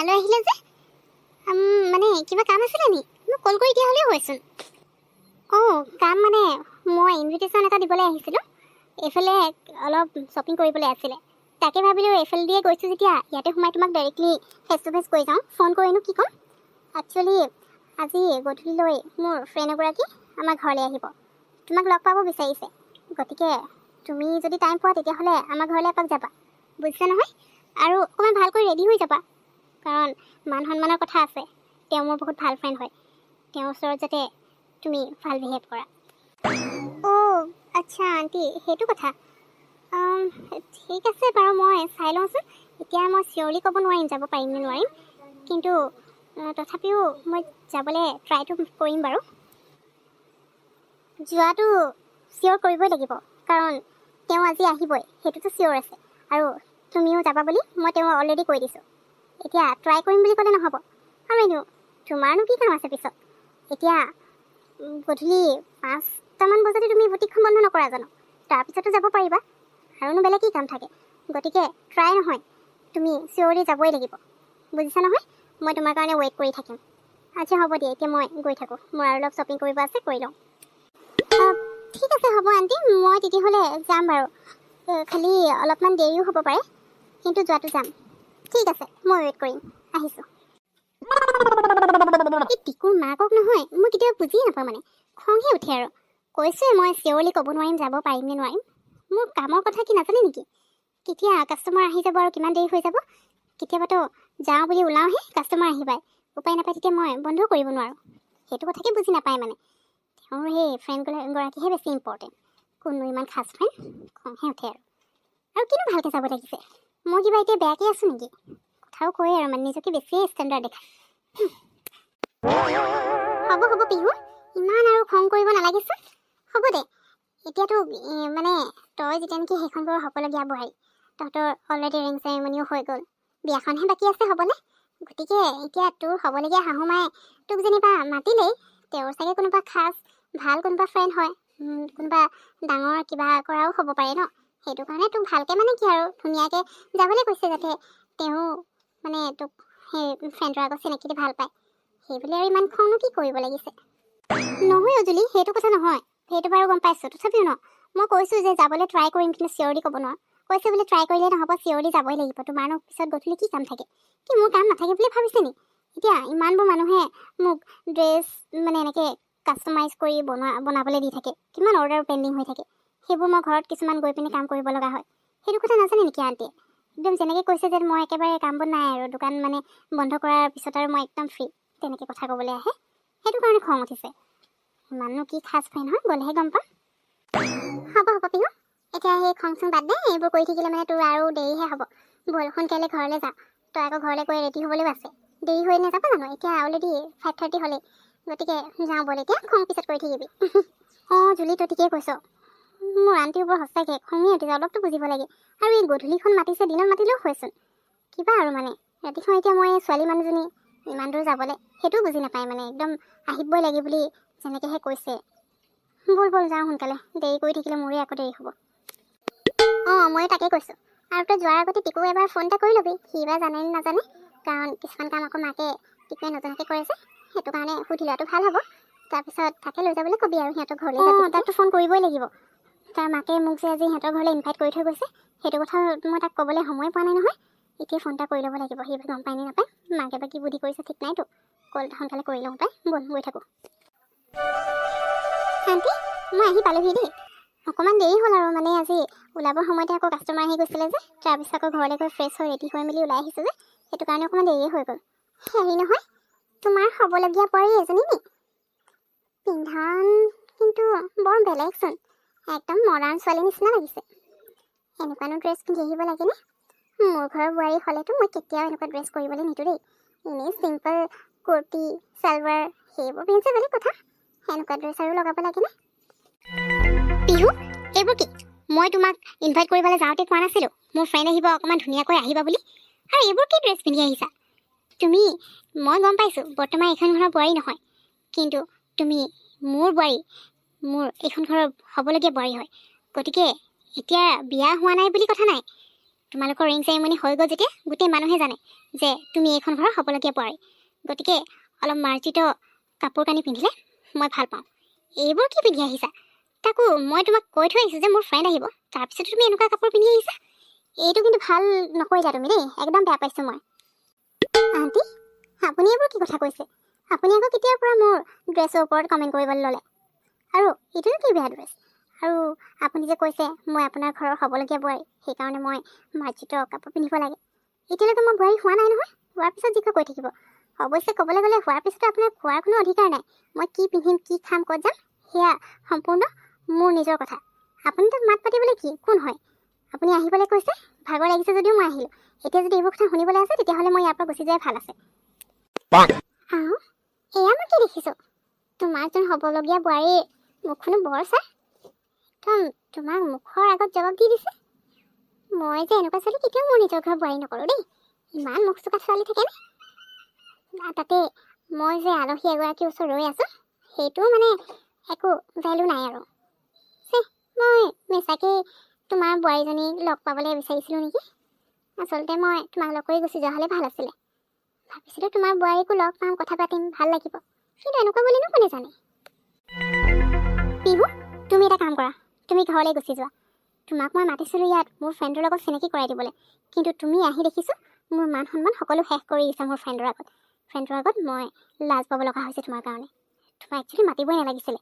ইয়ালৈ আহিলে যে মানে কিবা কাম আছিলে নি? মোক কল কৰি দিয়া হ'লেও হয়চোন। কাম মানে মই ইনভিটেশ্যন এটা দিবলৈ আহিছিলোঁ। এইফালে অলপ শ্বপিং কৰিবলৈ আছিলে, তাকে ভাবিলোঁ এইফালে দিয়ে গৈছোঁ যেতিয়া ইয়াতে সোমাই তোমাক ডাইৰেক্টলি ফেচ টু ফেচ কৈ যাওঁ। ফোন কৰিনো কি ক'ম। একচুৱেলি আজি গধূলিলৈ মোৰ ফ্ৰেণ্ড এগৰাকী আমাৰ ঘৰলৈ আহিব, তোমাক লগ পাব বিচাৰিছে। গতিকে তুমি যদি টাইম পোৱা তেতিয়াহ'লে আমাৰ ঘৰলৈ এপাক যাবা, বুজিছা নহয়? আৰু অকণমান ভালকৈ ৰেডি হৈ যাবা, কাৰণ মান সন্মানৰ কথা আছে। তেওঁ মোৰ বহুত ভাল ফ্ৰেণ্ড হয়, তেওঁৰ ওচৰত যাতে তুমি ভাল বিহেভ কৰা। আচ্ছা আণ্টি, সেইটো কথা। ঠিক আছে বাৰু, মই চাই লওঁচোন। এতিয়া মই চিয়ৰলি ক'ব নোৱাৰিম যাব পাৰিম নে নোৱাৰিম, কিন্তু তথাপিও মই যাবলৈ ট্ৰাইটো কৰিম বাৰু। যোৱাটো চিয়ৰ কৰিবই লাগিব, কাৰণ তেওঁ আজি আহিবই, সেইটোতো চিয়ৰ আছে। আৰু তুমিও যাবা বুলি মই তেওঁ অলৰেডি কৈ দিছোঁ। এতিয়া ট্ৰাই কৰিম বুলি ক'লে নহ'ব। আৰু এনেও তোমাৰনো কি কাম আছে পিছত? এতিয়া গধূলি 5টামান বজাতে তুমি বুটিকখন বন্ধ নকৰা জানো? তাৰপিছতো যাব পাৰিবা, আৰুনো বেলেগ কি কাম থাকে? গতিকে ট্ৰাই নহয়, তুমি চিয়ৰলি যাবই লাগিব, বুজিছা নহয়? মই তোমাৰ কাৰণে ৱেইট কৰি থাকিম। আচ্ছা হ'ব দিয়া, এতিয়া মই গৈ থাকোঁ, মোৰ আৰু অলপ শ্বপিং কৰিব আছে, কৰি লওঁ। ঠিক আছে হ'ব আণ্টি, মই তেতিয়াহ'লে যাম বাৰু। খালি অলপমান দেৰিও হ'ব পাৰে, কিন্তু যোৱাটো যাম। ঠিক আছে, মই ৱেইট কৰিম, আহিছোঁ। এই টিকুৰ মাকক নহয় মই কেতিয়াবা বুজিয়ে নাপাওঁ, মানে খংহে উঠে আৰু। কৈছোৱে মই চিয়ৰলি ক'ব নোৱাৰিম যাব পাৰিম নে নোৱাৰিম। মোৰ কামৰ কথা কি নাজানে নেকি? কেতিয়া কাষ্টমাৰ আহি যাব আৰু কিমান দেৰি হৈ যাব। কেতিয়াবাতো যাওঁ বুলি ওলাওঁহে কাষ্টমাৰ আহি পায়, উপায় নাপায় তেতিয়া মই বন্ধও কৰিব নোৱাৰোঁ। সেইটো কথাকে বুজি নাপায় মানে। তেওঁৰ সেই ফ্ৰেণ্ডগৰাকীহে বেছি ইম্পৰ্টেণ্ট, কোনো ইমান খাছ ফ্ৰেণ্ড। খংহে উঠে আৰু কিনো ভালকৈ যাব লাগিছে। মই কিবা এতিয়া বেয়াকৈ আছোঁ নেকি? কথাও কয় আৰু মানে নিজকে বেছিয়ে ষ্টেণ্ডাৰ্ড দেখা। হ'ব পিহু, ইমান আৰু খং কৰিব নালাগিছে। হ'ব দে, এতিয়াতো মানে তই যেতিয়া নেকি সেইখন ঘৰৰ হ'বলগীয়া বোৱাৰী, তহঁতৰ অলৰেডি ৰিং চেৰেমনিও হৈ গ'ল, বিয়াখনহে বাকী আছে হ'বলৈ। গতিকে এতিয়া তোৰ হ'বলগীয়া শাহু মায়ে তোক যেনিবা মাতিলেই, তেওঁৰ চাগে কোনোবা খাছ ভাল কোনোবা ফ্ৰেণ্ড হয়, কোনোবা ডাঙৰ কিবা কৰাও হ'ব পাৰে ন। সেইটো কাৰণে তোক ভালকৈ মানে কি আৰু ধুনীয়াকৈ যাবলৈ কৈছে, যাতে তেওঁ মানে তোক সেই ফ্ৰেণ্ডৰ আগত চিনাকিতে ভাল পায়। সেইবুলি আৰু ইমান খংনো কি কৰিব লাগিছে? নহয় অজুলি, সেইটো কথা নহয়, সেইটো বাৰু গম পাইছোঁ। তথাপিও ন, মই কৈছোঁ যে যাবলৈ ট্ৰাই কৰিম, কিন্তু চিয়ৰলি ক'ব নোৱাৰোঁ। কৈছে বোলে ট্ৰাই কৰিলে নহ'ব, চিয়ৰলি যাবই লাগিব। তোমাৰনো পিছত গধূলি কি কাম থাকে? কি মোৰ কাম নাথাকে বুলি ভাবিছে নি? এতিয়া ইমানবোৰ মানুহে মোক ড্ৰেছ মানে এনেকৈ কাষ্টমাইজ কৰি বনাবলৈ দি থাকে, কিমান অৰ্ডাৰ পেণ্ডিং হৈ থাকে। সেইবোৰ মই ঘৰত কিছুমান গৈ পিনে কাম কৰিব লগা হয়। সেইটো কথা নাজানে নেকি আণ্টিয়ে? একদম যেনেকৈ কৈছে যে মই একেবাৰে কাম বন নাই আৰু, দোকান মানে বন্ধ কৰাৰ পিছত আৰু মই একদম ফ্ৰী, তেনেকৈ কথা ক'বলৈ আহে। সেইটো কাৰণে খং উঠিছে। ইমাননো কি খাছ ফ্ৰেণ্ড হয়, গ'লেহে গম পাম। হ'ব পিহু, এতিয়া সেই খং চং বাদ দে। এইবোৰ কৰি থাকিলে মানে তোৰ আৰু দেৰিহে হ'ব। ব'ল সোনকালে ঘৰলৈ যা, তই আকৌ ঘৰলৈ গৈ ৰেডি হ'বলৈও আছে। দেৰি হৈ নাযাব জানো? এতিয়া অলৰেডি 5:30 হ'লেই। গতিকে যাওঁ ব'ল, এতিয়া খং পিছত কৰি থাকিবি। জুলি তই ঠিকেই কৈছ। মোৰ আণ্টিৰ ওপৰত সঁচাকৈ খঙেই উঠিছে, অলপতো বুজিব লাগে। আৰু এই গধূলিখন মাতিছে, দিনত মাতিলেও হয়চোন। কিবা আৰু মানে ৰাতিখন এতিয়া মই ছোৱালী মানুহজনী ইমান দূৰ যাবলৈ সেইটোও বুজি নাপায়, মানে একদম আহিবই লাগে বুলি যেনেকৈহে কৈছে। ব'ল যাওঁ সোনকালে, দেৰি কৰি থাকিলে মোৰে আকৌ দেৰি হ'ব। ময়ো তাকে কৈছোঁ। আৰু তই যোৱাৰ আগতে টিকুক এবাৰ ফোন এটা কৰি ল'বি, সি বা জানে নে নাজানে, কাৰণ কিছুমান কাম আকৌ মাকে টিকুৱে নজনাকৈ কৰে যে, সেইটো কাৰণে সুধি লোৱাটো ভাল হ'ব। তাৰপিছত তাকে লৈ যাবলৈ ক'বি আৰু সিহঁতৰ ঘৰলৈ। তাকতো ফোন কৰিবই লাগিব। তাৰ মাকে মোক যে আজি সিহঁতৰ ঘৰলৈ ইনভাইট কৰি থৈ গৈছে, সেইটো কথা মই তাক ক'বলৈ সময় পোৱা নাই নহয়। এতিয়া ফোন এটা কৰি ল'ব লাগিব, সি গম পায় নে নাপায়। মাকে বা কি বুদ্ধি কৰিছে ঠিক নাইতো। কল সোনকালে কৰি লওঁ পাই, ব'ল গৈ থাকোঁ। আণ্টি, মই আহি পালোহি দেই। অকণমান দেৰি হ'ল আৰু, মানে আজি ওলাবৰ সময়তে আকৌ কাষ্টমাৰ আহি গৈছিলে যে, তাৰপিছত আকৌ ঘৰলৈ গৈ ফ্ৰেছ হৈ ৰেডি হৈ মেলি ওলাই আহিছোঁ যে, সেইটো কাৰণে অকণমান দেৰিয়ে হৈ গ'ল। হেৰি নহয়, তোমাৰ হ'বলগীয়া বোৱাৰী এজনী নি? পিন্ধন কিন্তু বৰ বেলেগচোন, একদম মডাৰ্ণ ছোৱালী নিচিনা লাগিছে। এনেকুৱানো ড্ৰেছ পিন্ধি আহিব লাগেনে? মোৰ ঘৰৰ বোৱাৰী হ'লেতো মই কেতিয়াও এনেকুৱা ড্ৰেছ কৰিবলৈ নিদিওঁ দেই। এনেই চিম্পল কুৰ্তি চালৱাৰ সেইবোৰ পিন্ধিছে বেলেগ কথা, এনেকুৱা ড্ৰেছ আৰু লগাব লাগেনে? পিহু, এইবোৰ কি? মই তোমাক ইনভাইট কৰিবলৈ যাওঁতে কোৱা নাছিলোঁ মোৰ ফ্ৰেণ্ড আহিব, অকণমান ধুনীয়াকৈ আহিবা বুলি? আৰু এইবোৰ কি ড্ৰেছ পিন্ধি আহিছা তুমি? মই গম পাইছোঁ বৰ্তমান এইখন ঘৰৰ বোৱাৰী নহয়, কিন্তু তুমি মোৰ বোৱাৰী, মোৰ এইখন ঘৰৰ হ'বলগীয়া বোৱাৰী হয়। গতিকে এতিয়া বিয়া হোৱা নাই বুলি কথা নাই, তোমালোকৰ ৰিং চেৰিমনি হৈ গ'ল যেতিয়া গোটেই মানুহে জানে যে তুমি এইখন ঘৰৰ হ'বলগীয়া বোৱাৰী। গতিকে অলপ মাৰ্জিত কাপোৰ কানি পিন্ধিলে মই ভাল পাওঁ। এইবোৰ কি পিন্ধি আহিছা? তাকো মই তোমাক কৈ থৈ আহিছোঁ যে মোৰ ফ্ৰেণ্ড আহিব, তাৰপিছতো তুমি এনেকুৱা কাপোৰ পিন্ধি আহিছা। এইটো কিন্তু ভাল নকৰিলা তুমি দেই, একদম বেয়া পাইছোঁ মই। আণ্টি, আপুনি এইবোৰ কি কথা কৈছে? আপুনি আকৌ কেতিয়াৰ পৰা মোৰ ড্ৰেছৰ ওপৰত কমেণ্ট কৰিবলৈ ল'লে? আৰু এইটোনো কি বেয়া ড্ৰেছ? আৰু আপুনি যে কৈছে মই আপোনাৰ ঘৰৰ হ'বলগীয়া বোৱাৰী, সেইকাৰণে মই মাৰ্জিত কাপোৰ পিন্ধিব লাগে। এতিয়ালৈকে মই বোৱাৰী হোৱা নাই নহয়, হোৱাৰ পিছত যি কৈ থাকিব। অৱশ্যে ক'বলৈ গ'লে হোৱাৰ পিছতো আপোনাৰ কোৱাৰ কোনো অধিকাৰ নাই। মই কি পিন্ধিম, কি খাম, ক'ত যাম, সেয়া সম্পূৰ্ণ মোৰ নিজৰ কথা। আপুনি তাত মাত পাতিবলৈ কি কোন হয়? আপুনি আহিবলৈ কৈছে, ভাগৰ লাগিছে যদিও মই আহিলোঁ। এতিয়া যদি এইবোৰ কথা শুনিবলৈ আছে তেতিয়াহ'লে মই ইয়াৰ পৰা গুচি যোৱাই ভাল আছে। এয়া মই কি দেখিছোঁ? তোমাৰ যেন হ'বলগীয়া বোৱাৰীৰ মুখখনো বৰ ছাৰ। তোমাক মুখৰ আগত জবাব দি দিছে। মই যে এনেকুৱা ছোৱালী কেতিয়াও মোৰ নিজৰ ঘৰৰ বোৱাৰী নকৰোঁ দেই। ইমান মুখ চোকা ছোৱালী থাকেনে? তাতে মই যে আলহী এগৰাকীৰ ওচৰত ৰৈ আছোঁ, সেইটো মানে একো ভেলু নাই আৰু। মই মিছাকৈ তোমাৰ বোৱাৰীজনীক লগ পাবলৈ বিচাৰিছিলোঁ নেকি? আচলতে মই তোমাক লগ কৰি গুচি যোৱা হ'লে ভাল আছিলে। ভাবিছিলোঁ তোমাৰ বোৱাৰীকো লগ পাম, কথা পাতিম, ভাল লাগিব। কিন্তু এনেকুৱা বুলিনো কোনে জানে? পিহু, তুমি এটা কাম কৰা, তুমি ঘৰলৈ গুচি যোৱা। তোমাক মই মাতিছিলোঁ ইয়াত মোৰ ফ্ৰেণ্ডৰ লগত চিনাকি কৰাই দিবলৈ, কিন্তু তুমি আহি দেখিছোঁ মোৰ মান সন্মান সকলো শেষ কৰি দিছা মোৰ ফ্ৰেণ্ডৰ আগত। ফ্ৰেণ্ডৰ আগত মই লাজ পাব লগা হৈছে তোমাৰ কাৰণে। তোমাক একচুৱেলি মাতিবই নালাগিছিলে।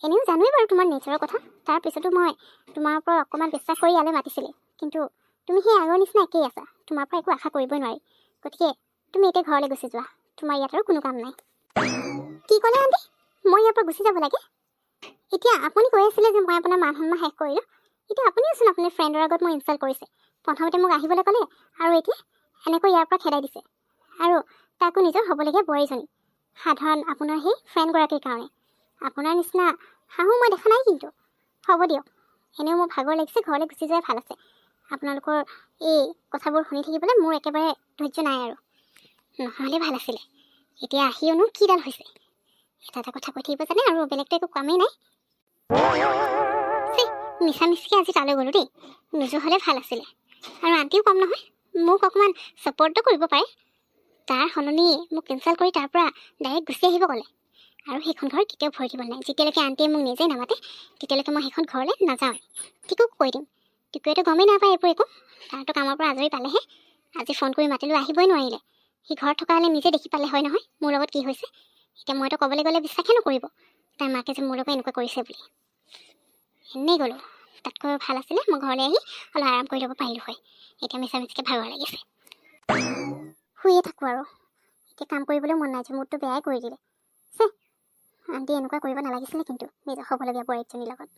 এনেও জানোৱেই বাৰু তোমাৰ নেচাৰৰ কথা, তাৰপিছতো মই তোমাৰ ওপৰত অকণমান বিশ্বাস কৰি ইয়ালৈ মাতিছিলোঁ। কিন্তু তুমি সেই আগৰ নিচিনা একেই আছা, তোমাৰ পৰা একো আশা কৰিবই নোৱাৰি। গতিকে তুমি এতিয়া ঘৰলৈ গুচি যোৱা, তোমাৰ ইয়াত আৰু কোনো কাম নাই। কি ক'লে আণ্টি? মই ইয়াৰ পৰা গুচি যাব লাগে? এতিয়া আপুনি কৈ আছিলে যে মই আপোনাৰ মান সন্মান শেষ কৰিলোঁ। এতিয়া আপুনিওচোন আপোনাৰ ফ্ৰেণ্ডৰ আগত মোক ইনচাল্ট কৰিছে। প্ৰথমতে মোক আহিবলৈ ক'লে আৰু এতিয়া এনেকৈ ইয়াৰ পৰা খেদাই দিছে, আৰু তাকো নিজৰ হ'বলগীয়া বোৱাৰীজনী। সাধাৰণ আপোনাৰ সেই ফ্ৰেণ্ডগৰাকীৰ কাৰণে। আপোনাৰ নিচিনা শাহু মই দেখা নাই কিন্তু। হ'ব দিয়ক, এনেও মোৰ ভাগৰ লাগিছে, ঘৰলৈ গুচি যোৱাই ভাল আছে। আপোনালোকৰ এই কথাবোৰ শুনি থাকিবলৈ মোৰ একেবাৰে ধৈৰ্য নাই আৰু। নহ'লে ভাল আছিলে। এতিয়া আহিওনো কিডাল হৈছে? এটা কথা কৈ থাকিব জানে আৰু বেলেগটো একো কামেই নাই। মিছা মিছিকৈ আজি তালৈ গ'লোঁ দেই, নোযোৱা হ'লে ভাল আছিলে। আৰু আণ্টিও কম নহয়, মোক অকণমান ছাপৰ্টটো কৰিব পাৰে। তাৰ সলনি মোক কেঞ্চেল কৰি তাৰ পৰা ডাইৰেক্ট গুচি আহিব ক'লে। আৰু সেইখন ঘৰ কেতিয়াও ভৰি দিব নাই। যেতিয়ালৈকে আণ্টিয়ে মোক নিজে নামাতে তেতিয়ালৈকে মই সেইখন ঘৰলৈ নাযাওঁ। টিকুক কৈ দিম। টিকুৱেতো গমেই নাপায় এইবোৰ একো, তাৰতো কামৰ পৰা আজৰি পালেহে। আজি ফোন কৰি মাতিলোঁ, আহিবই নোৱাৰিলে। সি ঘৰত থকা হ'লে নিজে দেখি পালে হয় নহয় মোৰ লগত কি হৈছে। এতিয়া মইতো ক'বলৈ গ'লে বিশ্বাসে নকৰিব তাইৰ মাকে যে মোৰ লগত এনেকুৱা কৰিছে বুলি। এনেই গ'লোঁ, তাতকৈ ভাল আছিলে মই ঘৰলৈ আহি অলপ আৰাম কৰি ল'ব পাৰিলোঁ হয়। এতিয়া মিছা মিছিকৈ ভাগৰ লাগিছে, শুয়ে থাকোঁ আৰু। এতিয়া কাম কৰিবলৈ মন নাই যে, মোৰতো বেয়াই কৰি দিলে। আণ্টি এনেকুৱা কৰিব নালাগিছিলে কিন্তু নিজৰ হ'বলগীয়া বোৱাৰীজনীৰ লগত।